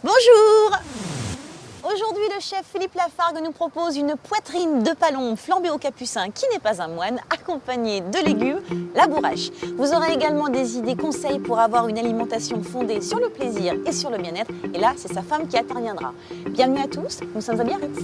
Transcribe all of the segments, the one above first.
Bonjour! Aujourd'hui, le chef Philippe Lafargue nous propose une poitrine de palombe flambée au capucin qui n'est pas un moine, accompagnée de légumes, la bourrache. Vous aurez également des idées, conseils pour avoir une alimentation fondée sur le plaisir et sur le bien-être. Et là, c'est sa femme qui interviendra. Bienvenue à tous, nous sommes à Biarritz.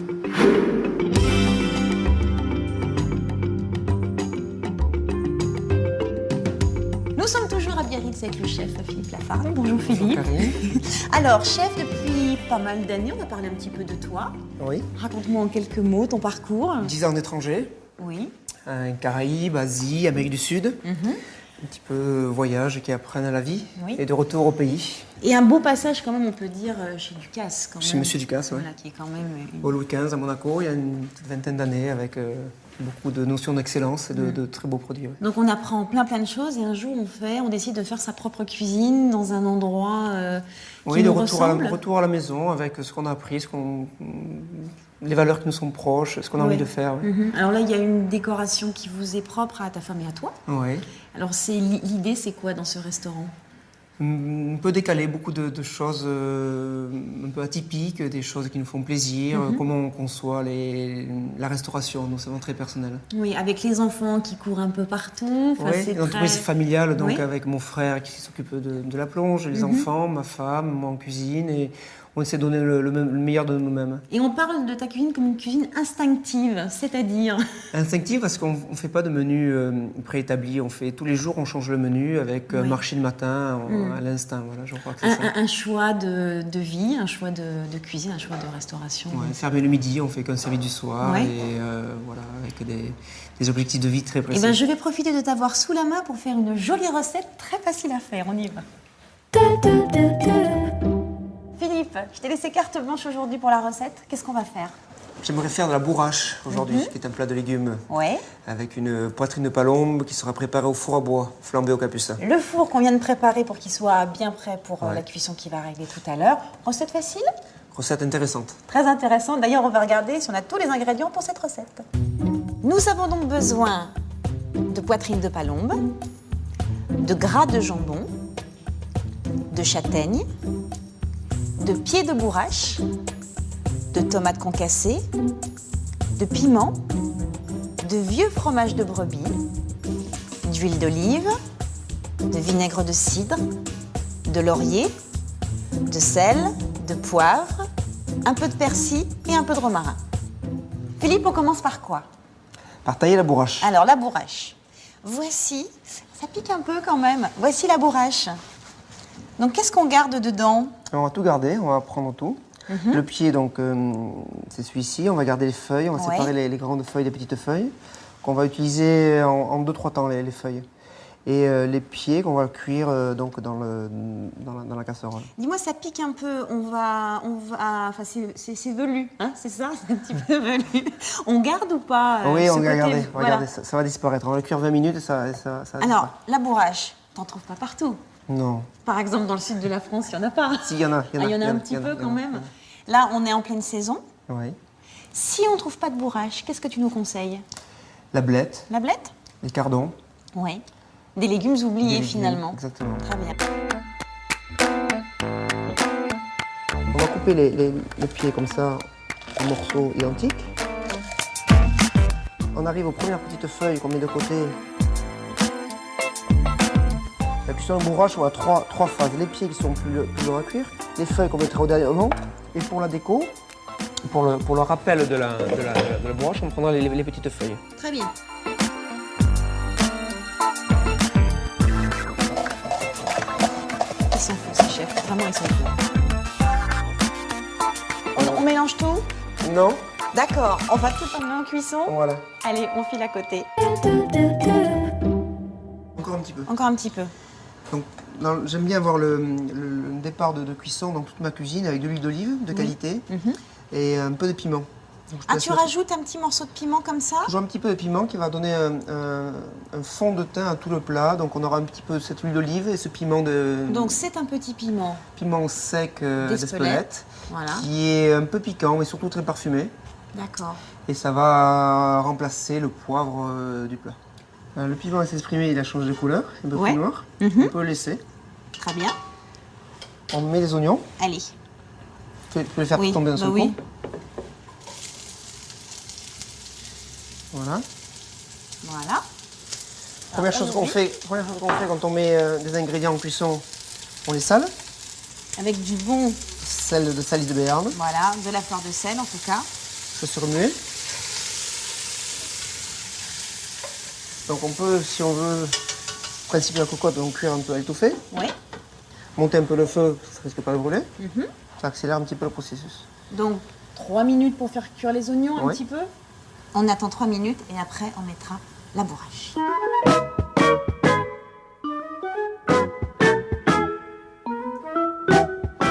Nous sommes toujours à Biarritz avec le chef Philippe Lafargue. Bonjour Philippe. Bonjour. Alors, chef, depuis pas mal d'années, on va parler un petit peu de toi. Oui. Raconte-moi en quelques mots ton parcours. 10 ans d'étranger, Oui. Caraïbes, Asie, Amérique du Sud. Un petit peu voyage qui apprennent à la vie. Oui. Et de retour au pays. Et un beau passage quand même, on peut dire, chez Ducasse. Quand Chez même. Monsieur Ducasse, oui. Voilà, qui est quand même... Au Louis XV à Monaco, il y a une petite vingtaine d'années avec beaucoup de notions d'excellence et de très beaux produits. Oui. Donc on apprend plein de choses et un jour on décide de faire sa propre cuisine dans un endroit qui Oui, nous de ressemble. retour à la maison avec ce qu'on a appris, les valeurs qui nous sont proches, ce qu'on a envie de faire. Oui. Alors là, il y a une décoration qui vous est propre à ta femme et à toi. Oui. Alors l'idée, c'est quoi dans ce restaurant? Un peu décalé, beaucoup de choses un peu atypiques, des choses qui nous font plaisir, comment on conçoit la restauration, donc c'est vraiment très personnel. Oui, avec les enfants qui courent un peu partout. Enfin, Oui, c'est une entreprise très... familiale, donc Oui. avec mon frère qui s'occupe de la plonge, les enfants, ma femme, moi en cuisine, et on essaie de donner le meilleur de nous-mêmes. Et on parle de ta cuisine comme une cuisine instinctive, c'est-à-dire... Instinctif parce qu'on ne fait pas de menu préétabli, tous les jours on change le menu avec un marché le matin à l'instinct, voilà, je crois que c'est ça. Un choix de vie, un choix de cuisine, un choix de restauration. Ouais, fermer le midi, on fait qu'un service du soir, Ouais. et voilà, avec des objectifs de vie très précis. Eh ben, je vais profiter de t'avoir sous la main pour faire une jolie recette très facile à faire. On y va. Philippe, je t'ai laissé carte blanche aujourd'hui pour la recette. Qu'est-ce qu'on va faire? J'aimerais faire de la bourrache aujourd'hui, qui est un plat de légumes. Ouais. Avec une poitrine de palombe qui sera préparée au four à bois, flambée au capucin. Le four qu'on vient de préparer pour qu'il soit bien prêt pour Ouais. la cuisson qui va arriver tout à l'heure. Recette facile? Recette intéressante. Très intéressant. D'ailleurs, on va regarder si on a tous les ingrédients pour cette recette. Nous avons donc besoin de poitrine de palombe, de gras de jambon, de châtaigne, de pieds de bourrache, de tomates concassées, de piment, de vieux fromage de brebis, d'huile d'olive, de vinaigre de cidre, de laurier, de sel, de poivre, un peu de persil et un peu de romarin. Philippe, on commence par quoi? Par tailler la bourrache. Alors, la bourrache. Voici, ça pique un peu quand même. Voici la bourrache. Donc, qu'est-ce qu'on garde dedans? On va tout garder, on va prendre tout. Le pied, donc, c'est celui-ci. On va garder les feuilles, on va Ouais. séparer les grandes feuilles des petites feuilles, qu'on va utiliser en 2-3 temps, les feuilles. Et les pieds qu'on va cuire donc dans la casserole. Dis-moi, ça pique un peu. Enfin, c'est velu, hein, c'est ça? C'est un petit peu velu. On garde ou pas Oui, ce on va côté- garder, voilà. ça va disparaître. On va le cuire 20 minutes et ça Alors, disparaît. la bourrache, t'en trouves pas partout. Non. Par exemple, dans le sud de la France, il n'y en a pas. Si, il y en a. Ah, il y en a un petit peu quand même. Là, on est en pleine saison. Oui. Si on ne trouve pas de bourrache, qu'est-ce que tu nous conseilles? La blette, La blette? les cardons. Oui. Des légumes oubliés Des légumes, finalement. Exactement. Très bien. On va couper les pieds comme ça en morceaux identiques. On arrive aux premières petites feuilles qu'on met de côté. La cuisson de bourrache, on a trois phases. Les pieds qui sont plus longs à cuire, les feuilles qu'on mettra au dernier moment. Et pour la déco, pour le rappel de la bourrache, on prendra les petites feuilles. Très bien. Ils sont fous, ces chefs. Vraiment, ils sont fous. On mélange tout? Non. D'accord. On va tout emmener en cuisson? Voilà. Allez, on file à côté. Encore un petit peu. Encore un petit peu. Donc, j'aime bien avoir le départ de cuisson dans toute ma cuisine avec de l'huile d'olive de qualité et un peu de piment. Donc, je te Ah, laisse tu mettre rajoutes un petit morceau de piment comme ça? toujours un petit peu de piment qui va donner un fond de teint à tout le plat. Donc on aura un petit peu cette huile d'olive et ce piment Donc c'est un petit piment piment sec d'Espelette, voilà. qui est un peu piquant mais surtout très parfumé. D'accord. Et ça va remplacer le poivre du plat. Le piment s'est exprimé, il a changé de couleur, un peu Ouais. plus noir. Mhm. On peut le laisser. Très bien. On met les oignons. Allez. Tu peux les faire Oui, tomber d'un seul bah oui. coup. Voilà. Voilà. Première chose qu'on fait quand on met des ingrédients en cuisson, on les sale. Avec du bon, Sel de Salis de Béarn. voilà, de la fleur de sel en tout cas. Je fais remuer. Donc on peut, si on veut, principe de la cocotte, donc cuire un peu à l'étouffée. Oui. Monter un peu le feu, ça risque pas de brûler. Mhm. Ça accélère un petit peu le processus. Donc 3 minutes pour faire cuire les oignons un Oui. petit peu. On attend 3 minutes et après on mettra la bourrache.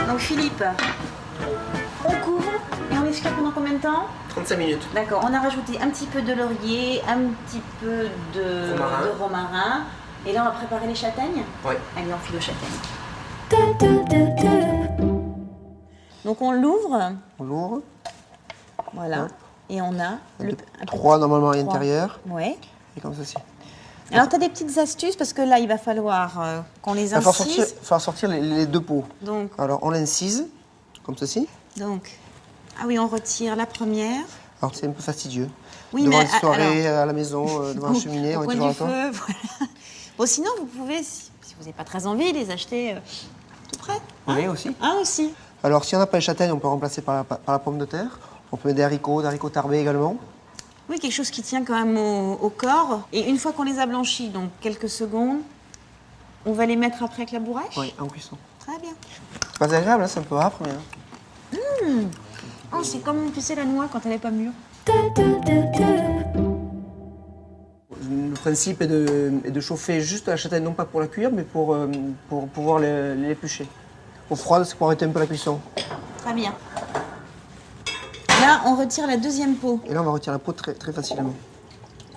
Donc Philippe, on couvre et on laisse cuire pendant combien de temps? 35 minutes. D'accord, on a rajouté un petit peu de laurier, un petit peu de Romarin. de romarin. Et là on va préparer les châtaignes. Oui. Allez, on file aux châtaignes. Donc on l'ouvre, On l'ouvre. voilà, Hop. et on a le... 3 normalement à Trois. l'intérieur. Ouais. Et comme ceci. Alors tu as des petites astuces parce que là il va falloir qu'on les Il va incise. falloir sortir les deux peaux. Donc, Alors on l'incise, comme ceci. ah oui, on retire la première. Alors c'est un peu fastidieux. Oui, devant mais une soirée, à la maison, devant la cheminée, au on est coin toujours du à temps. feu, voilà. Bon, sinon vous pouvez, si vous n'avez pas très envie, les acheter tout près. Oui, aussi. Ah aussi. Alors si on n'a pas les châtaignes, on peut remplacer par la pomme de terre. On peut mettre des haricots tarbés également. Oui, quelque chose qui tient quand même au corps. Et une fois qu'on les a blanchis, donc quelques secondes, on va les mettre après avec la bourrache. Oui, en cuisson. Très bien. C'est pas agréable, hein, c'est un peu âpre, mais... Oh, c'est comme, tu sais, la noix quand elle n'est pas mûre. Le principe est de chauffer juste la châtaigne, non pas pour la cuire, mais pour pouvoir l'éplucher. Au froid, c'est pour arrêter un peu la cuisson. Très bien. Là, on retire la deuxième peau. Et là, on va retirer la peau très, très facilement.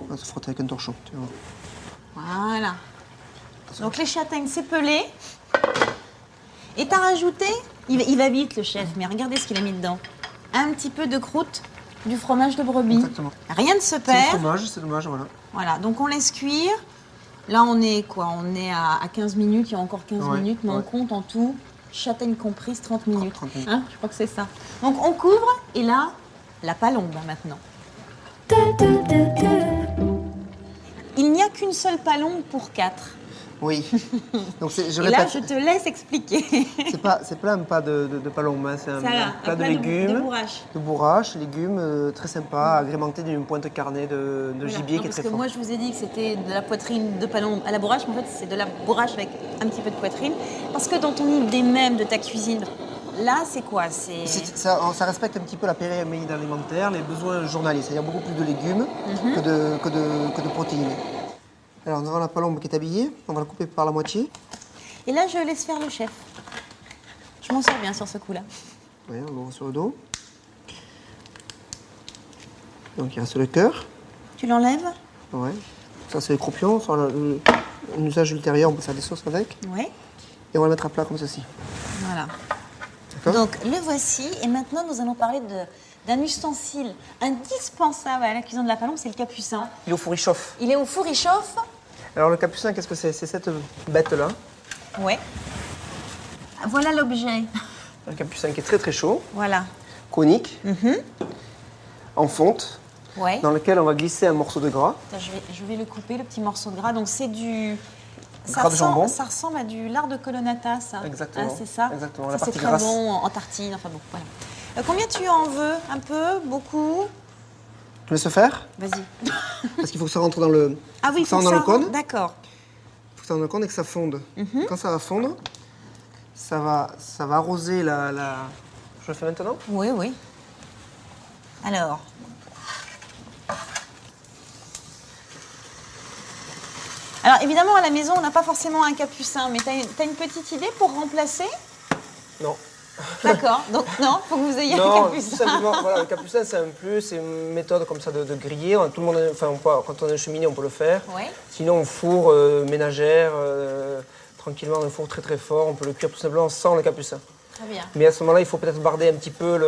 On va se frotter avec un torchon. Tu vois. Voilà. Donc les châtaignes, c'est pelé. Et t'as rajouté, il va vite le chef, mais regardez ce qu'il a mis dedans. Un petit peu de croûte, du fromage de brebis. Exactement. Rien ne se C'est le perd. fromage, c'est dommage, voilà. Voilà, donc on laisse cuire. Là, on est quoi? On est à 15 minutes, il y a encore 15 Ouais, minutes, mais on ouais. compte en tout, châtaigne comprise, 30 minutes. 30 minutes. Hein, je crois que c'est ça. Donc on couvre, et là, la palombe hein, maintenant. Il n'y a qu'une seule palombe pour 4. Oui. Donc je Et là, répète, je te laisse expliquer. c'est pas un plat de palombe, hein, c'est un plat de légumes, de bourrache. de bourrache, légumes très sympa, agrémenté d'une pointe carnée de Voilà. gibier Non, qui est parce très que fort. moi, je vous ai dit que c'était de la poitrine de palombe à la bourrache, mais en fait, c'est de la bourrache avec un petit peu de poitrine. Parce que dans ton idée même de ta cuisine, là, c'est quoi? Ça respecte un petit peu la pyramide alimentaire, les besoins journaliers, c'est-à-dire beaucoup plus de légumes Mhm. que de protéines. Alors nous avons la palombe qui est habillée, on va la couper par la moitié. Et là, je laisse faire le chef. Je m'en sors bien sur ce coup-là. Oui, on l'ouvre sur le dos. Donc il reste le cœur. Tu l'enlèves? Ouais. Ça c'est les croupions, enfin, un usage ultérieur, on peut faire des sauces avec. Oui. Et on va le mettre à plat comme ceci. Voilà. D'accord. Donc, le voici. Et maintenant, nous allons parler d'un ustensile indispensable à la cuisine de la palombe, c'est le capucin. Il est au four, il chauffe. Il est au four, il chauffe. Alors le capucin, qu'est-ce que c'est? C'est cette bête-là. Ouais. Voilà l'objet. Un capucin qui est très très chaud, Voilà. conique, en fonte, Ouais. dans lequel on va glisser un morceau de gras. Attends, je vais le couper, le petit morceau de gras. Donc, c'est du... Gras de jambon. Ça ressemble à du lard de colonnata, ça. Exactement. Hein, c'est ça. Exactement, Ça, la c'est partie très grasse. bon en tartine. Enfin bon, voilà. Combien tu en veux? Un peu? Beaucoup? Tu laisses faire, Vas-y. parce qu'il faut que ça rentre dans le... Ah oui, faut que ça rentre dans le cône. D'accord. Il faut que ça rentre dans le cône et que ça fonde. Quand ça va fondre, ça va arroser la... Je le fais maintenant? Oui, oui. Alors. Alors, évidemment, à la maison, on n'a pas forcément un capucin, mais t'as une petite idée pour remplacer? Non. D'accord. Donc non, faut que vous ayez un Non, tout capucin. simplement, voilà, le capucin c'est un plus, c'est une méthode comme ça de griller. Tout le monde, quand on est cheminée, on peut le faire. Oui. Sinon, au four ménagère, tranquillement, dans le four très très fort, on peut le cuire tout simplement sans le capucin. Très bien. Mais à ce moment-là, il faut peut-être barder un petit peu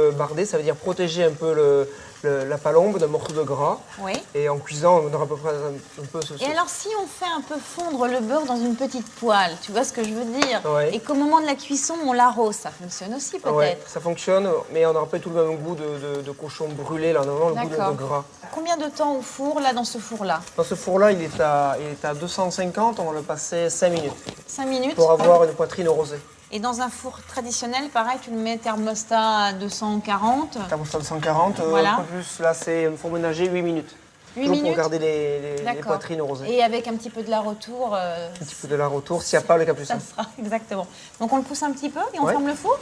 ça veut dire protéger un peu la palombe d'un morceau de gras. Oui. Et en cuisant, on aura à peu près un peu ce. Et alors, si on fait un peu fondre le beurre dans une petite poêle, tu vois ce que je veux dire? Ouais. Et qu'au moment de la cuisson, on l'arrose, ça fonctionne aussi peut-être? Ouais, ça fonctionne, mais on n'aura pas tout le même goût de cochon brûlé, là, on a vraiment le goût de gras. Combien de temps au four, là, dans ce four-là? Dans ce four-là, il est à 250, on va le passer 5 minutes 5 minutes. pour avoir une poitrine rosée. Et dans un four traditionnel, pareil, tu le mets thermostat à 240. Thermostat de 140, Voilà. un peu plus, là, c'est un four ménager 8 minutes. 8 Toujours minutes pour garder les D'accord. poitrines rosées. Et avec un petit peu de lard autour. Un petit peu de lard autour, s'il n'y a pas le capucin. Ça sera, exactement. Donc on le pousse un petit peu et on Ouais. ferme le four.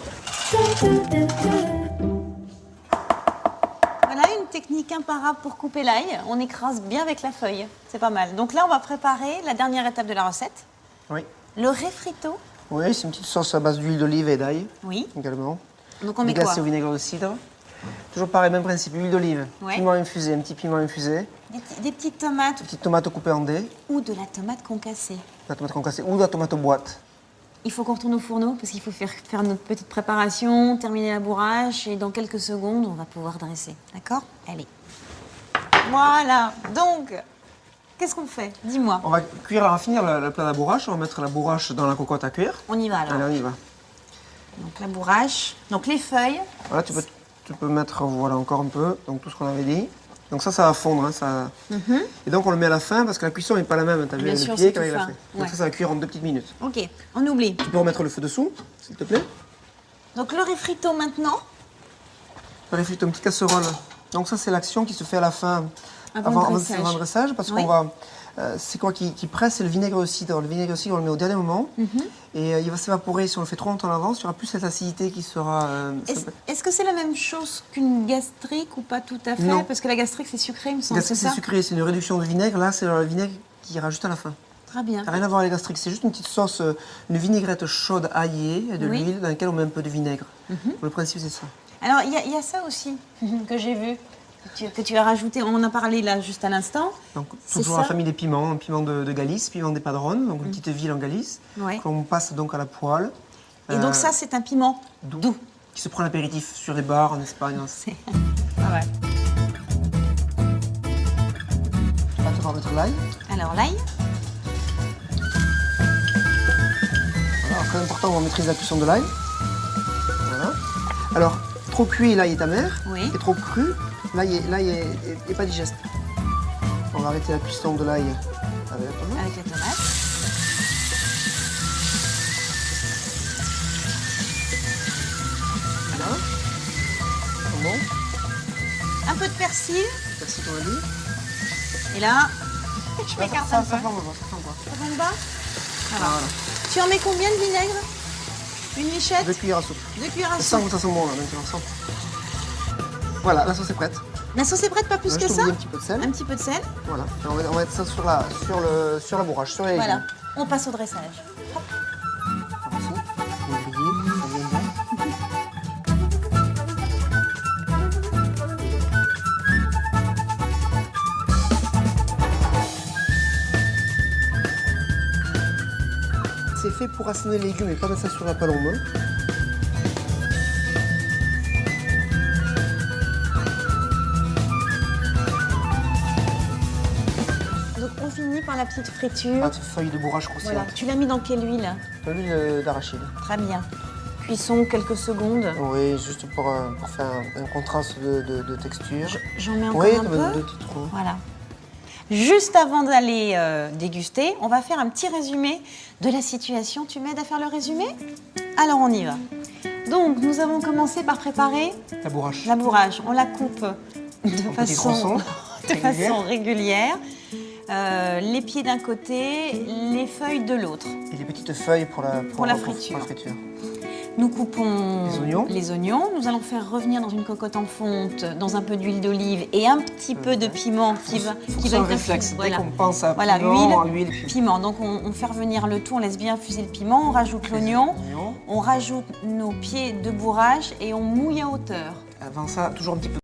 Voilà une technique imparable pour couper l'ail. On écrase bien avec la feuille. C'est pas mal. Donc là, on va préparer la dernière étape de la recette. Oui. Le refrito. Oui, c'est une petite sauce à base d'huile d'olive et d'ail Oui. également. Donc on met quoi? Glacée au vinaigre de cidre. Toujours pareil, même principe, huile d'olive, Ouais. piment infusé, un petit piment infusé, Des petites tomates petite tomate coupée en dés, ou de la tomate concassée. la tomate concassée ou la tomate boîte. Il faut qu'on retourne au fourneau parce qu'il faut faire notre petite préparation, terminer la bourrache et dans quelques secondes, on va pouvoir dresser. D'accord? Allez. Voilà. Donc, qu'est-ce qu'on fait? Dis-moi. On va finir le plat à bourrache, on va mettre la bourrache dans la cocotte à cuire. On y va alors. Allez, on y va. Donc la bourrache. Donc les feuilles. Voilà, tu peux mettre voilà, encore un peu, donc tout ce qu'on avait dit. Donc ça va fondre. Hein, ça... Et donc on le met à la fin parce que la cuisson n'est pas la même. Tu as vu Bien avec sûr, le pied c'est qu'avec tout la fin. fin. Donc Ouais. ça va cuire en 2 petites minutes. Ok, on oublie. Tu peux remettre le feu dessous, s'il te plaît. Donc le refrito maintenant. On réfléchit une petite casserole. Donc ça c'est l'action qui se fait à la fin, Avant le dressage. avant le dressage, parce Oui. qu'on va... c'est quoi qui presse? C'est le vinaigre de cidre. Le vinaigre de cidre, on le met au dernier moment. Et il va s'évaporer. Si on le fait trop longtemps en avance, il n'y aura plus cette acidité qui sera... Est-ce que c'est la même chose qu'une gastrique ou pas tout à fait? Non. Parce que la gastrique c'est sucré, il me semble. Gastrique, C'est c'est ça? sucré, c'est une réduction de vinaigre. Là, c'est le vinaigre qui ira juste à la fin. Très bien. Ça n'a rien à voir avec la gastrique. C'est juste une petite sauce, une vinaigrette chaude aillée, de Oui. l'huile, dans laquelle on met un peu de vinaigre. Le principe, c'est ça. Alors il y a ça aussi que j'ai vu, que tu as rajouté. On en a parlé là juste à l'instant. Donc, C'est toujours ça. la famille des piments, un piment de Galice, piment des Padrones, donc une petite ville en Galice, Ouais. qu'on passe donc à la poêle. Et donc ça c'est un piment doux. Qui se prend l'apéritif sur les bars en Espagne. C'est- Ah ouais. Là, tu vas mettre l'ail. Alors l'ail. Voilà, très important, on va maîtriser la cuisson de l'ail. Voilà. Alors, trop cuit, l'ail est amer. Oui. Et trop cru, l'ail est pas digeste. On va arrêter la cuisson de l'ail avec la tomate. Avec la tomate. Voilà. Bon. Un peu de persil. Merci ton avis. Et là, je m'écarte un peu. Ça flambe pas, ça flambe pas. Ça tombe bas. Ah, voilà. Tu en mets combien de vinaigre? Une michette? 2 cuillères à soupe. 2 cuillères à Ça soupe. sent, ça sent bon là maintenant. Ça sent. Voilà, la sauce est prête. La sauce est prête, pas plus Là, que je ça? t'oublie un petit peu de sel. Un petit peu de sel. Voilà. Et on va mettre ça sur la bourrache, sur les Voilà. légumes. On passe au dressage. Comme ça. Les griller, ça vient bien. C'est fait pour assaisonner les légumes et pas mettre ça sur la palombe. Donc on finit par la petite friture. Pas de feuilles de bourrage croustillante. Voilà. Tu l'as mis dans quelle huile? De l'huile d'arachide. Très bien. Cuisson quelques secondes. Oui, juste pour faire un contraste de texture. J'en mets encore Oui, un peu. deux petits trous. Voilà. Juste avant d'aller déguster, on va faire un petit résumé de la situation. Tu m'aides à faire le résumé? Alors on y va. Donc nous avons commencé par préparer La bourrache. la bourrage. On la coupe de petits tronçons, façon régulière. Les pieds d'un côté, les feuilles de l'autre. Et les petites feuilles pour la friture. friture. Nous coupons les oignons. Nous allons faire revenir dans une cocotte en fonte, dans un peu d'huile d'olive et un petit peu de piment qui va être un réflexe. Voilà. Dès qu'on pense à Voilà, piment, huile, piment. piment. Donc on fait revenir le tout, on laisse bien infuser le piment, on rajoute l'oignon, on rajoute nos pieds de bourrage et on mouille à hauteur. Avant ça, toujours un petit peu